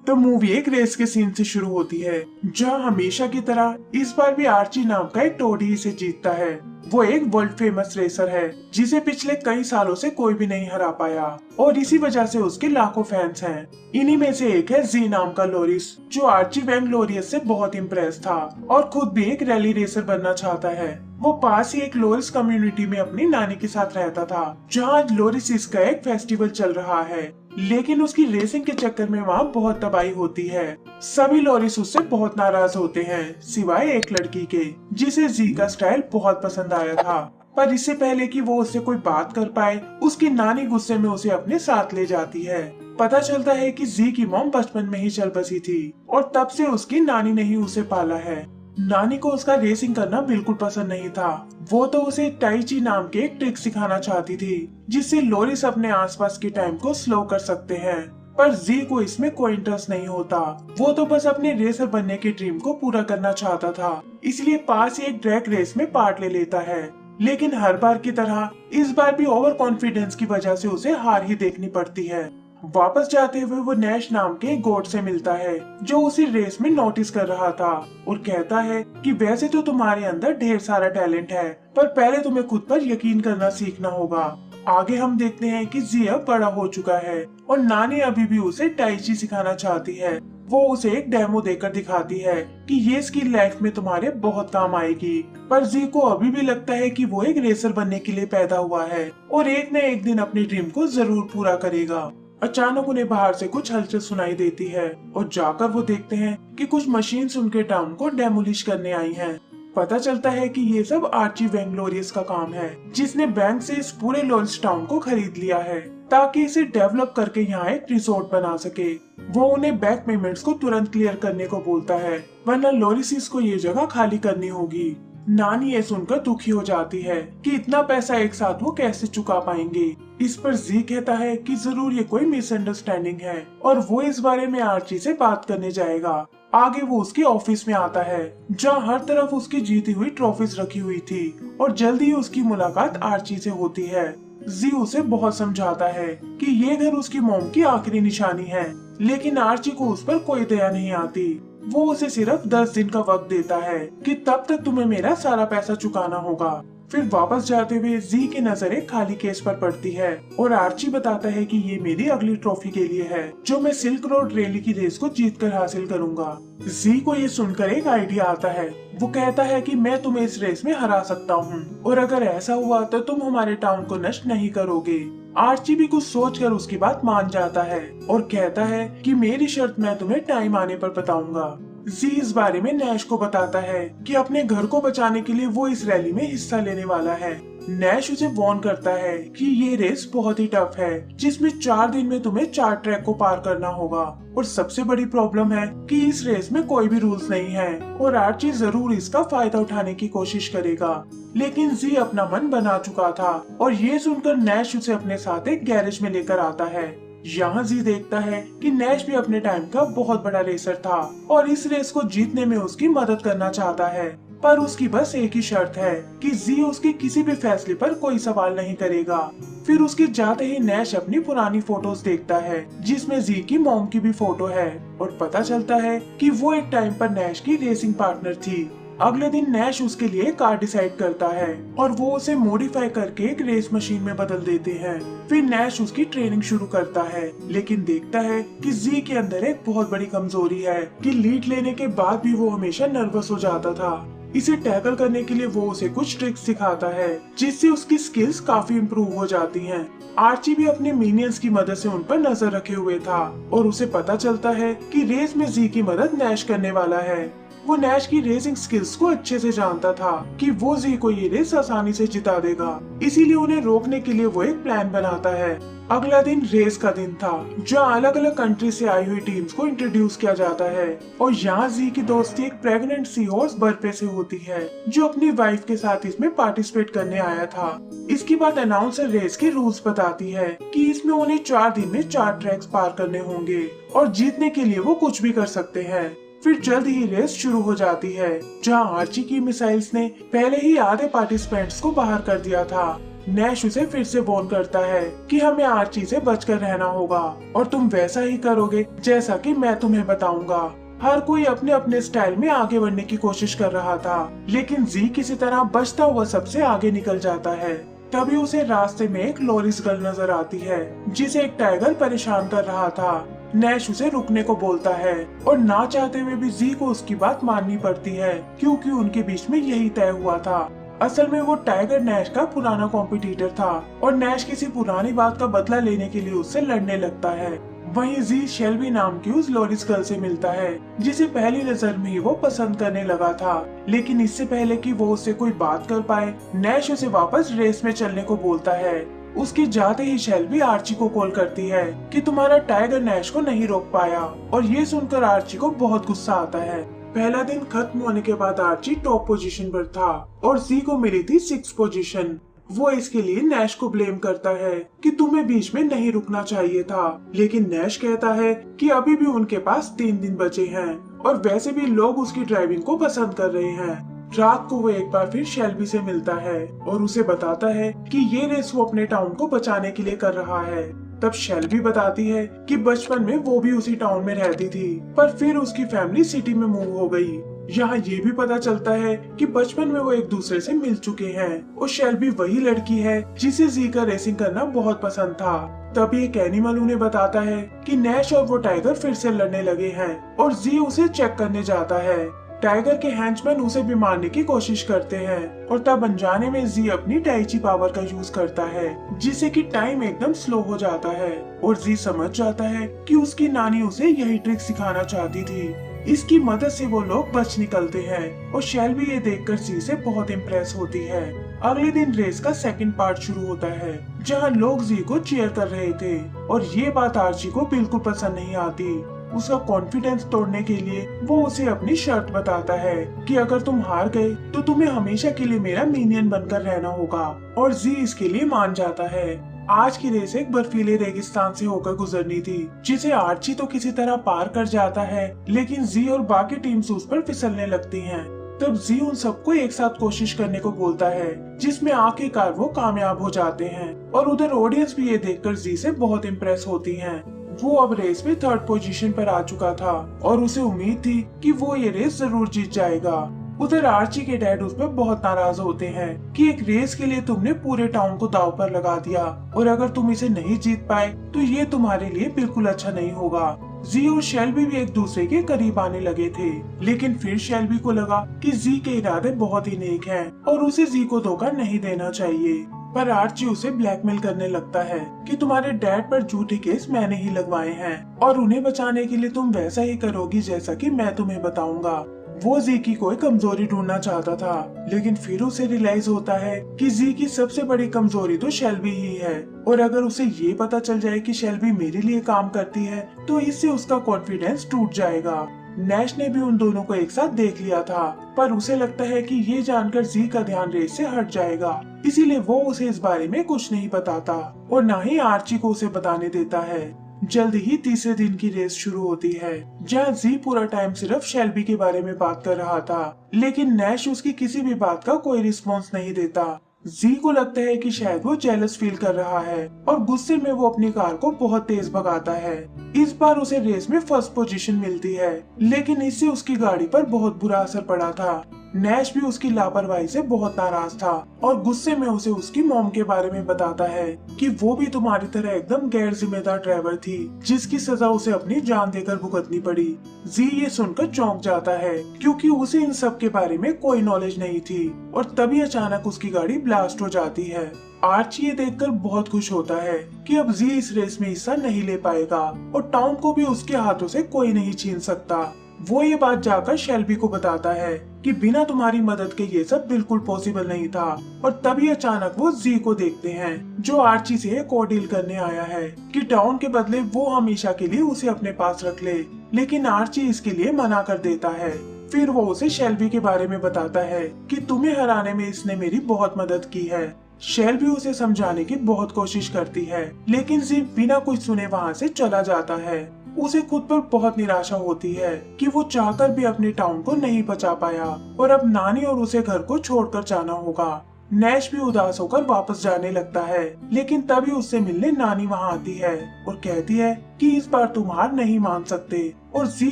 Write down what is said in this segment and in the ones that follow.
तो मूवी एक रेस के सीन से शुरू होती है, जहां हमेशा की तरह इस बार भी आर्ची नाम का एक टोडी इसे जीतता है। वो एक वर्ल्ड फेमस रेसर है जिसे पिछले कई सालों से कोई भी नहीं हरा पाया और इसी वजह से उसके लाखों फैंस हैं। इन्हीं में से एक है जी नाम का लोरिस, जो आर्ची वैंगलोरियस से बहुत इम्प्रेस था और खुद भी एक रैली रेसर बनना चाहता है। वो पास ही एक लोरिस कम्युनिटी में अपनी नानी के साथ रहता था, जहाँ लोरिस का एक फेस्टिवल चल रहा है, लेकिन उसकी रेसिंग के चक्कर में वहाँ बहुत तबाही होती है। सभी लोरिस उससे बहुत नाराज होते हैं, सिवाय एक लड़की के, जिसे जी का स्टाइल बहुत पसंद आया था। पर इससे पहले कि वो उससे कोई बात कर पाए, उसकी नानी गुस्से में उसे अपने साथ ले जाती है। पता चलता है कि जी की मॉम बचपन में ही चल बसी थी और तब से उसकी नानी ने ही उसे पाला है। नानी को उसका रेसिंग करना बिल्कुल पसंद नहीं था। वो तो उसे टाइची नाम के एक ट्रिक सिखाना चाहती थी, जिससे लोरिस अपने आसपास के टाइम को स्लो कर सकते हैं। पर जी को इसमें कोई इंटरेस्ट नहीं होता। वो तो बस अपने रेसर बनने के ड्रीम को पूरा करना चाहता था, इसलिए पास ही एक ड्रैग रेस में पार्ट ले लेता है। लेकिन हर बार की तरह इस बार भी ओवर कॉन्फिडेंस की वजह से उसे हार ही देखनी पड़ती है। वापस जाते हुए वो नैश नाम के गोट से मिलता है, जो उसी रेस में नोटिस कर रहा था और कहता है कि वैसे तो तुम्हारे अंदर ढेर सारा टैलेंट है, पर पहले तुम्हें खुद पर यकीन करना सीखना होगा। आगे हम देखते हैं कि जी अब बड़ा हो चुका है और नानी अभी भी उसे टाइची सिखाना चाहती है। वो उसे एक डेमो देकर दिखाती है कि ये स्किल लाइफ में तुम्हारे बहुत काम आएगी। पर जी को अभी भी लगता है कि वो एक रेसर बनने के लिए पैदा हुआ है और एक न एक दिन अपने ड्रीम को जरूर पूरा करेगा। अचानक उन्हें बाहर से कुछ हलचल सुनाई देती है और जाकर वो देखते हैं कि कुछ मशीन्स उनके टाउन को डेमोलिश करने आई हैं। पता चलता है कि ये सब आर्ची वैंगलोरियस का काम है, जिसने बैंक से इस पूरे लोरिस टाउन को खरीद लिया है ताकि इसे डेवलप करके यहाँ एक रिसोर्ट बना सके। वो उन्हें बैंक पेमेंट्स को तुरंत क्लियर करने को बोलता है, वरना लोरिस को ये जगह खाली करनी होगी। नानी ये सुनकर दुखी हो जाती है कि इतना पैसा एक साथ वो कैसे चुका पाएंगे। इस पर जी कहता है कि जरूर ये कोई मिसअंडरस्टैंडिंग है और वो इस बारे में आर्ची से बात करने जाएगा। आगे वो उसके ऑफिस में आता है, जहाँ हर तरफ उसकी जीती हुई ट्रॉफीज रखी हुई थी और जल्दी ही उसकी मुलाकात आर्ची से होती है। जी उसे बहुत समझाता है कि ये घर उसकी मॉम की आखिरी निशानी है, लेकिन आर्ची को उस पर कोई दया नहीं आती। वो उसे सिर्फ 10 दिन का वक्त देता है कि तब तक तुम्हें मेरा सारा पैसा चुकाना होगा। फिर वापस जाते हुए जी की नजर एक खाली केस पर पड़ती है और आर्ची बताता है कि ये मेरी अगली ट्रॉफी के लिए है, जो मैं सिल्क रोड रैली की रेस को जीतकर हासिल करूंगा। जी को ये सुनकर एक आइडिया आता है। वो कहता है कि मैं तुम्हें इस रेस में हरा सकता हूँ और अगर ऐसा हुआ तो तुम हमारे टाउन को नष्ट नहीं करोगे। आर्ची भी कुछ सोचकर उसकी बात मान जाता है और कहता है कि मेरी शर्त मैं तुम्हें टाइम आने पर बताऊंगा। जी इस बारे में नैश को बताता है कि अपने घर को बचाने के लिए वो इस रैली में हिस्सा लेने वाला है। नैश उसे वार्न करता है कि ये रेस बहुत ही टफ है, जिसमें 4 दिन में तुम्हें 4 ट्रैक को पार करना होगा और सबसे बड़ी प्रॉब्लम है कि इस रेस में कोई भी रूल्स नहीं है और आर्ची जरूर इसका फायदा उठाने की कोशिश करेगा। लेकिन जी अपना मन बना चुका था और ये सुनकर नैश उसे अपने साथ एक गैरेज में लेकर आता है। यहाँ जी देखता है कि नैश भी अपने टाइम का बहुत बड़ा रेसर था और इस रेस को जीतने में उसकी मदद करना चाहता है, पर उसकी बस एक ही शर्त है कि जी उसके किसी भी फैसले पर कोई सवाल नहीं करेगा। फिर उसके जाते ही नैश अपनी पुरानी फोटोज देखता है, जिसमें जी की मॉम की भी फोटो है और पता चलता है कि वो एक टाइम पर नैश की रेसिंग पार्टनर थी। अगले दिन नैश उसके लिए कार डिसाइड करता है और वो उसे मॉडिफाई करके एक रेस मशीन में बदल देते हैं। फिर नैश उसकी ट्रेनिंग शुरू करता है, लेकिन देखता है कि जी के अंदर एक बहुत बड़ी कमजोरी है कि लीड लेने के बाद भी वो हमेशा नर्वस हो जाता था। इसे टैकल करने के लिए वो उसे कुछ ट्रिक्स सिखाता है, जिससे उसकी स्किल्स काफी इम्प्रूव हो जाती हैं। आर्ची भी अपने मिनियंस की मदद से उन पर नजर रखे हुए था और उसे पता चलता है कि रेस में जी की मदद नैश करने वाला है। वो नैश की रेसिंग स्किल्स को अच्छे से जानता था कि वो जी को ये रेस आसानी से जिता देगा, इसीलिए उन्हें रोकने के लिए वो एक प्लान बनाता है। अगला दिन रेस का दिन था, जहाँ अलग अलग कंट्री से आई हुई टीम्स को इंट्रोड्यूस किया जाता है और यहाँ जी की दोस्ती एक प्रेग्नेंट सी हॉर्स बर्पे से होती है, जो अपनी वाइफ के साथ इसमें पार्टिसिपेट करने आया था। इसके बाद अनाउंसर रेस के रूल्स बताती है कि इसमें उन्हें 4 दिन में 4 ट्रैक्स पार करने होंगे और जीतने के लिए वो कुछ भी कर सकते हैं। फिर जल्द ही रेस शुरू हो जाती है, जहां आर्ची की मिसाइल्स ने पहले ही आधे पार्टिसिपेंट्स को बाहर कर दिया था। नैश उसे फिर से वार्न करता है कि हमें आर्ची से बचकर रहना होगा और तुम वैसा ही करोगे जैसा कि मैं तुम्हें बताऊंगा। हर कोई अपने अपने स्टाइल में आगे बढ़ने की कोशिश कर रहा था, लेकिन जी किसी तरह बचता हुआ सबसे आगे निकल जाता है। तभी उसे रास्ते में एक लोरिस गर्ल नजर आती है जिसे एक टाइगर परेशान कर रहा था। नैश उसे रुकने को बोलता है और ना चाहते हुए भी जी को उसकी बात माननी पड़ती है क्योंकि उनके बीच में यही तय हुआ था। असल में वो टाइगर नैश का पुराना कॉम्पिटिटर था और नैश किसी पुरानी बात का बदला लेने के लिए उससे लड़ने लगता है। वहीं जी शेल्बी नाम की उस लोरिस गर्ल से मिलता है जिसे पहली नजर में ही वो पसंद करने लगा था, लेकिन इससे पहले कि वो उससे कोई बात कर पाए नैश उसे वापस रेस में चलने को बोलता है। उसके जाते ही शेल्बी आर्ची को कॉल करती है कि तुम्हारा टाइगर नैश को नहीं रोक पाया, और ये सुनकर आर्ची को बहुत गुस्सा आता है। पहला दिन खत्म होने के बाद आर्ची टॉप पोजीशन पर था और जी को मिली थी 6th पोजीशन। वो इसके लिए नैश को ब्लेम करता है कि तुम्हें बीच में नहीं रुकना चाहिए था, लेकिन नैश कहता है कि अभी भी उनके पास 3 दिन बचे हैं और वैसे भी लोग उसकी ड्राइविंग को पसंद कर रहे हैं। रात को वो एक बार फिर शेल्बी से मिलता है और उसे बताता है कि ये रेस वो अपने टाउन को बचाने के लिए कर रहा है। तब शेल्बी बताती है कि बचपन में वो भी उसी टाउन में रहती थी, पर फिर उसकी फैमिली सिटी में मूव हो गई। यहाँ ये भी पता चलता है कि बचपन में वो एक दूसरे से मिल चुके हैं और शेल्बी वही लड़की है जिसे जी का रेसिंग करना बहुत पसंद था। तभी एक एनिमल उन्हें बताता है कि नैश और वो टाइगर फिर से लड़ने लगे हैं और जी उसे चेक करने जाता है। टाइगर के हैंचमैन उसे भी मारने की कोशिश करते हैं और तब अनजाने में जी अपनी टाइची पावर का यूज करता है जिससे कि टाइम एकदम स्लो हो जाता है और जी समझ जाता है कि उसकी नानी उसे यही ट्रिक सिखाना चाहती थी। इसकी मदद से वो लोग बच निकलते हैं और शेल्बी ये देखकर जी से बहुत इम्प्रेस होती है। अगले दिन रेस का सेकंड पार्ट शुरू होता है जहां लोग जी को चीयर कर रहे थे और ये बात आर्ची को बिल्कुल पसंद नहीं आती। उसका कॉन्फिडेंस तोड़ने के लिए वो उसे अपनी शर्त बताता है कि अगर तुम हार गए तो तुम्हें हमेशा के लिए मेरा मिनियन बनकर रहना होगा, और जी इसके लिए मान जाता है। आज की रेस एक बर्फीले रेगिस्तान से होकर गुजरनी थी जिसे आर्ची तो किसी तरह पार कर जाता है, लेकिन जी और बाकी टीम्स उस पर फिसलने लगती हैं। तब जी उन सबको एक साथ कोशिश करने को बोलता है जिसमें आखिरकार वो कामयाब हो जाते हैं और उधर ऑडियंस भी ये देखकर जी से बहुत इम्प्रेस होती है। वो अब रेस में 3rd पोजीशन पर आ चुका था और उसे उम्मीद थी कि वो ये रेस जरूर जीत जाएगा। उधर आर्ची के डैड उस पर बहुत नाराज होते हैं कि एक रेस के लिए तुमने पूरे टाउन को दांव पर लगा दिया और अगर तुम इसे नहीं जीत पाए तो ये तुम्हारे लिए बिल्कुल अच्छा नहीं होगा। जी और शेल्बी भी एक दूसरे के करीब आने लगे थे, लेकिन फिर शेल्बी को लगा कि जी के इरादे बहुत ही नेक हैं और उसे जी को धोखा नहीं देना चाहिए। पर आर्ची उसे ब्लैकमेल करने लगता है कि तुम्हारे डैड पर झूठे केस मैंने ही लगवाए हैं और उन्हें बचाने के लिए तुम वैसा ही करोगी जैसा कि मैं तुम्हें बताऊंगा। वो जी की कोई कमजोरी ढूंढना चाहता था, लेकिन फिर उसे रियलाइज होता है कि जी की सबसे बड़ी कमजोरी तो शेल्बी ही है और अगर उसे ये पता चल जाए कि शेल्बी मेरे लिए काम करती है तो इससे उसका कॉन्फिडेंस टूट जाएगा। नैश ने भी उन दोनों को एक साथ देख लिया था, पर उसे लगता है कि ये जानकर जी का ध्यान रेस से हट जाएगा, इसीलिए वो उसे इस बारे में कुछ नहीं बताता और न ही आर्ची को उसे बताने देता है। जल्दी ही तीसरे दिन की रेस शुरू होती है जहाँ जी पूरा टाइम सिर्फ शेल्बी के बारे में बात कर रहा था, लेकिन नैश उसकी किसी भी बात का कोई रिस्पॉन्स नहीं देता। जी को लगता है कि शायद वो जेलस फील कर रहा है और गुस्से में वो अपनी कार को बहुत तेज भगाता है। इस बार उसे रेस में 1st पोजीशन मिलती है, लेकिन इससे उसकी गाड़ी पर बहुत बुरा असर पड़ा था। नैश भी उसकी लापरवाही से बहुत नाराज था और गुस्से में उसे उसकी मॉम के बारे में बताता है कि वो भी तुम्हारी तरह एकदम गैर जिम्मेदार ड्राइवर थी जिसकी सजा उसे अपनी जान देकर भुगतनी पड़ी। जी ये सुनकर चौंक जाता है क्योंकि उसे इन सब के बारे में कोई नॉलेज नहीं थी और तभी अचानक उसकी गाड़ी ब्लास्ट हो जाती है। आर्ची ये देखकर बहुत खुश होता है कि अब जी इस रेस में हिस्सा नहीं ले पाएगा और टाउन को भी उसके हाथों से कोई नहीं छीन सकता। वो ये बात जाकर शेल्बी को बताता है कि बिना तुम्हारी मदद के ये सब बिल्कुल पॉसिबल नहीं था, और तभी अचानक वो जी को देखते हैं जो आर्ची से एक और डील करने आया है कि टाउन के बदले वो हमेशा के लिए उसे अपने पास रख ले, लेकिन आर्ची इसके लिए मना कर देता है। फिर वो उसे शेल्बी के बारे में बताता है कि तुम्हें हराने में इसने मेरी बहुत मदद की है। शेल्बी उसे समझाने की बहुत कोशिश करती है, लेकिन जी बिना कुछ सुने वहाँ से चला जाता है। उसे खुद पर बहुत निराशा होती है कि वो चाहकर भी अपने टाउन को नहीं बचा पाया और अब नानी और उसे घर को छोड़कर जाना होगा। नैश भी उदास होकर वापस जाने लगता है, लेकिन तभी उससे मिलने नानी वहाँ आती है और कहती है कि इस बार तुम हार नहीं मान सकते और जी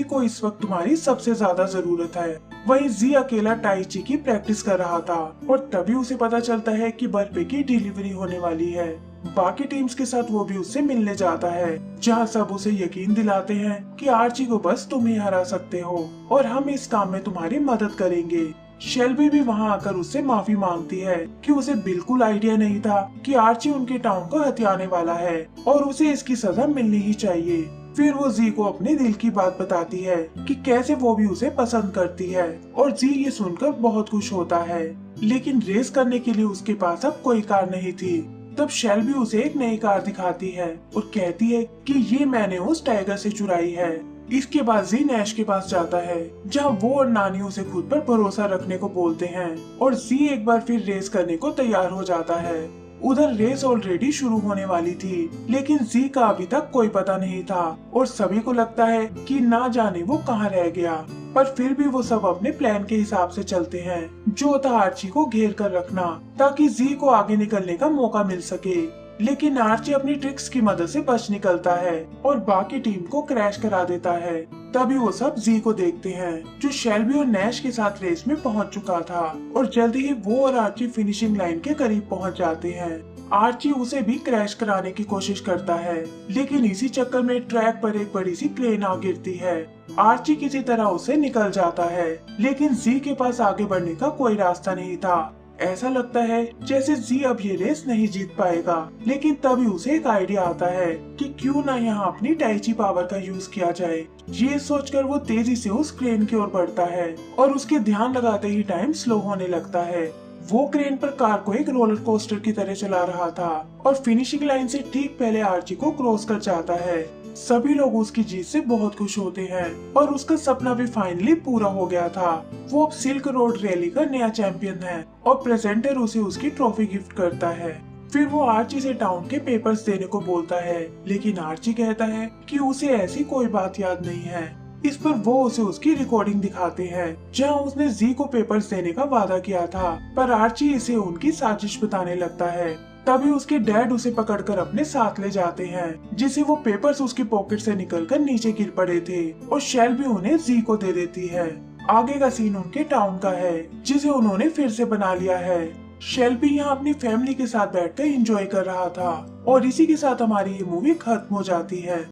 को इस वक्त तुम्हारी सबसे ज्यादा जरूरत है। वहीं जी अकेला टाई ची की प्रैक्टिस कर रहा था और तभी उसे पता चलता है कि बर्फे की डिलीवरी होने वाली है। बाकी टीम्स के साथ वो भी उससे मिलने जाता है, जहाँ सब उसे यकीन दिलाते हैं कि आर्ची को बस तुम ही हरा सकते हो और हम इस काम में तुम्हारी मदद करेंगे। शेल्बी भी वहाँ आकर उससे माफी मांगती है कि उसे बिल्कुल आइडिया नहीं था कि आर्ची उनके टाउन को हथियाने वाला है और उसे इसकी सजा मिलनी ही चाहिए। फिर वो जी को अपने दिल की बात बताती है कि कैसे वो भी उसे पसंद करती है और जी ये सुनकर बहुत खुश होता है, लेकिन रेस करने के लिए उसके पास अब कोई कार नहीं थी। तब शेल्बी उसे एक नई कार दिखाती है और कहती है कि ये मैंने उस टाइगर से चुराई है। इसके बाद जी नैश के पास जाता है, जहां वो और नानी उसे खुद पर भरोसा रखने को बोलते हैं और जी एक बार फिर रेस करने को तैयार हो जाता है। उधर रेस ऑलरेडी शुरू होने वाली थी, लेकिन जी का अभी तक कोई पता नहीं था और सभी को लगता है कि ना जाने वो कहाँ रह गया। पर फिर भी वो सब अपने प्लान के हिसाब से चलते हैं, जो था आर्ची को घेर कर रखना ताकि जी को आगे निकलने का मौका मिल सके। लेकिन आर्ची अपनी ट्रिक्स की मदद से बच निकलता है और बाकी टीम को क्रैश करा देता है। तभी वो सब जी को देखते हैं, जो शेल्बी और नैश के साथ रेस में पहुंच चुका था और जल्दी ही वो और आर्ची फिनिशिंग लाइन के करीब पहुंच जाते हैं। आर्ची उसे भी क्रैश कराने की कोशिश करता है, लेकिन इसी चक्कर में ट्रैक पर एक बड़ी सी प्लेन आ गिरती है। आर्ची किसी तरह उसे निकल जाता है, लेकिन जी के पास आगे बढ़ने का कोई रास्ता नहीं था। ऐसा लगता है जैसे जी अब ये रेस नहीं जीत पाएगा, लेकिन तभी उसे एक आइडिया आता है कि क्यों ना यहाँ अपनी टाइची पावर का यूज किया जाए। ये सोचकर वो तेजी से उस क्रेन की ओर बढ़ता है और उसके ध्यान लगाते ही टाइम स्लो होने लगता है। वो क्रेन पर कार को एक रोलर कोस्टर की तरह चला रहा था और फिनिशिंग लाइन से ठीक पहले आर्ची को क्रॉस कर जाता है। सभी लोग उसकी जीत से बहुत खुश होते हैं और उसका सपना भी फाइनली पूरा हो गया था। वो अब सिल्क रोड रैली का नया चैंपियन है और प्रेजेंटर उसे उसकी ट्रॉफी गिफ्ट करता है। फिर वो आर्ची से टाउन के पेपर्स देने को बोलता है, लेकिन आर्ची कहता है कि उसे ऐसी कोई बात याद नहीं है। इस पर वो उसे उसकी रिकॉर्डिंग दिखाते हैं, जहां उसने जी को पेपर्स देने का वादा किया था, पर आर्ची इसे उनकी साजिश बताने लगता है। तभी उसके डैड उसे पकड़कर अपने साथ ले जाते हैं, जिसे वो पेपर्स उसकी पॉकेट से निकलकर नीचे गिर पड़े थे और शेल्बी उन्हें जी को दे देती है। आगे का सीन उनके टाउन का है, जिसे उन्होंने फिर से बना लिया है। शेल्बी यहाँ अपनी फैमिली के साथ बैठकर एंजॉय कर रहा था और इसी के साथ हमारी ये मूवी खत्म हो जाती है।